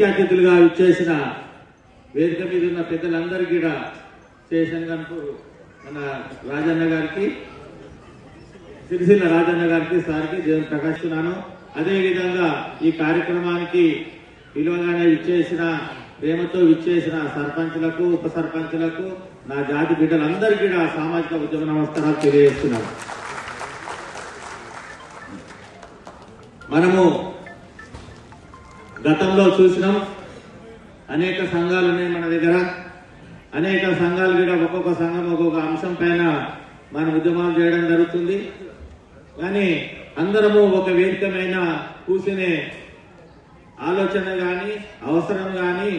ముఖ్య అతిథులుగా ఇచ్చేసిన వేదిక మీద ఉన్న పెద్దలందరికీ కూడా స్టేషన్ గన్పూర్ మన రాజన్న గారికి, సిరిసిల్ల రాజన్న గారికి, సార్కి దేవుని ప్రకాశిస్తున్నాను. అదేవిధంగా ఈ కార్యక్రమానికి పిలువగానే ఇచ్చేసిన, ప్రేమతో ఇచ్చేసిన సర్పంచులకు, ఉప సర్పంచులకు, నా జాతి బిడ్డలందరికీ కూడా సామాజిక ఉద్యమ నమస్కారాలు తెలియజేస్తున్నాను. మనము గతంలో చూసినాం, అనేక సంఘాలు ఉన్నాయి మన దగ్గర. అనేక సంఘాలు కూడా ఒక్కొక్క సంఘం ఒక్కొక్క అంశం పైన మన ఉద్యమాలు చేయడం జరుగుతుంది. కానీ అందరము ఒక వేదికమైన కూర్చునే ఆలోచన కానీ అవసరం కానీ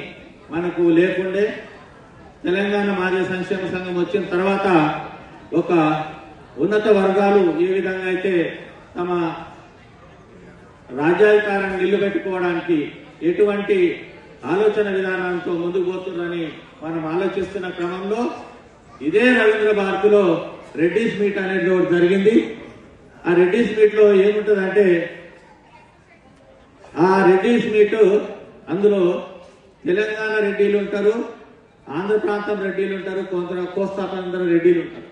మనకు లేకుండే తెలంగాణ మాజీ సంక్షేమ సంఘం వచ్చిన తర్వాత ఒక ఉన్నత వర్గాలు ఏ విధంగా అయితే తమ రాజ్యాధికారాన్ని నిలబెట్టుకోవడానికి ఎటువంటి ఆలోచన విధానంతో ముందుకు పోతుందని మనం ఆలోచిస్తున్న క్రమంలో ఇదే రవీంద్ర భారతిలో రెడ్డిస్ మీట్ అనేది ఒకటి జరిగింది. ఆ రెడ్డిస్ మీట్ లో ఏముంటుందంటే, ఆ రెడ్డిస్ మీట్ అందులో తెలంగాణ రెడ్డిలు ఉంటారు, ఆంధ్ర ప్రాంతం రెడ్డిలు ఉంటారు, కొంత కోస్తా ప్రాంతం రెడ్డిలు ఉంటారు.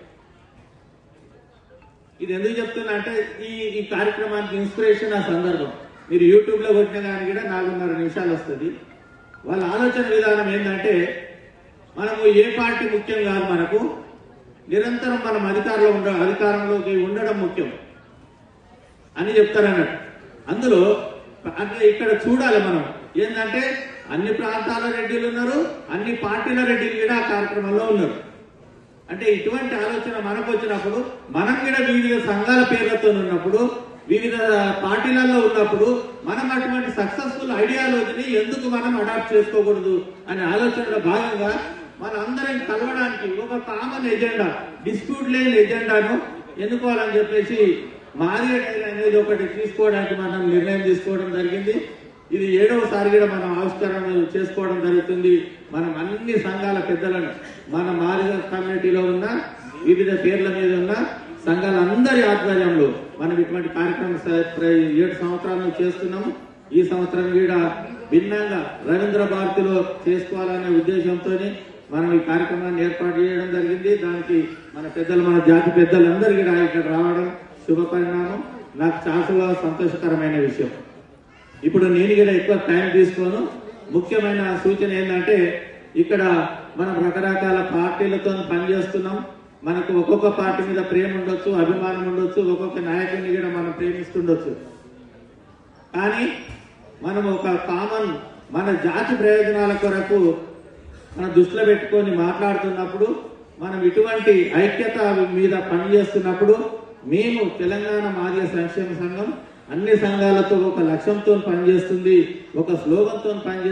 ఇది ఎందుకు చెప్తున్నా అంటే ఈ కార్యక్రమానికి ఇన్స్పిరేషన్ ఆ సందర్భం. మీరు యూట్యూబ్ లో కొట్టిన కానీ కూడా 4.5 నిమిషాలు వస్తుంది. వాళ్ళ ఆలోచన విధానం ఏంటంటే, మనము ఏ పార్టీ ముఖ్యం కాదు, మనకు నిరంతరం మనం అధికారంలోకి ఉండడం ముఖ్యం అని చెప్తారన్నట్టు. అందులో అంటే ఇక్కడ చూడాలి మనం ఏంటంటే, అన్ని ప్రాంతాల రెడ్డిలు ఉన్నారు, అన్ని పార్టీల రెడ్డిలు కూడా ఆ కార్యక్రమంలో ఉన్నారు. అంటే ఇటువంటి ఆలోచన మనకు వచ్చినప్పుడు, మనం కూడా వివిధ సంఘాల పేర్లతో ఉన్నప్పుడు, వివిధ పార్టీలలో ఉన్నప్పుడు మనం అటువంటి సక్సెస్ఫుల్ ఐడియాలజీని ఎందుకు మనం అడాప్ట్ చేసుకోకూడదు అనే ఆలోచనలో భాగంగా మన అందరం కలవడానికి ఒక కామన్ ఎజెండా, డిస్ప్యూట్ లేని ఎజెండాను ఎన్నుకోవాలని చెప్పేసి మాదిగ డైరీ అనేది ఒకటి తీసుకోవడానికి మనం నిర్ణయం తీసుకోవడం జరిగింది. ఇది 7వసారి కూడా మనం ఆవిష్కరణ చేసుకోవడం జరుగుతుంది. మనం అన్ని సంఘాల పెద్దలను, మన మాదిగ కమ్యూనిటీలో ఉన్న వివిధ పేర్ల మీద ఉన్న సంఘాలందరి ఆధ్వర్యంలో మనం ఇటువంటి కార్యక్రమం 7 సంవత్సరాలు చేస్తున్నాము. ఈ సంవత్సరం కూడా భిన్నంగా రవీంద్ర భారతిలో చేసుకోవాలనే ఉద్దేశంతో మనం ఈ కార్యక్రమాన్ని ఏర్పాటు చేయడం జరిగింది. దానికి మన పెద్దలు, మన జాతి పెద్దలందరూ కూడా ఇక్కడ రావడం శుభ పరిణామం. నాకు చాలా సంతోషకరమైన విషయం. ఇప్పుడు నేను కూడా ఎక్కువ టైం తీసుకోను. ముఖ్యమైన సూచన ఏంటంటే, ఇక్కడ మనం రకరకాల పార్టీలతో పనిచేస్తున్నాం. మనకు ఒక్కొక్క పార్టీ మీద ప్రేమ ఉండొచ్చు, అభిమానం ఉండొచ్చు, ఒక్కొక్క నాయకుడిని కూడా మనం ప్రేమిస్తుండొచ్చు. కానీ మనం ఒక కామన్ మన జాతి ప్రయోజనాల కొరకు మన దృష్టిలో పెట్టుకొని మాట్లాడుతున్నప్పుడు, మనం ఇటువంటి ఐక్యత మీద పనిచేస్తున్నప్పుడు, మేము తెలంగాణ మాదిగ సంక్షేమ సంఘం అన్ని సంఘాలతో ఒక లక్ష్యంతో పనిచేస్తుంది, ఒక స్లోగన్తో పనిచేస్తుంది.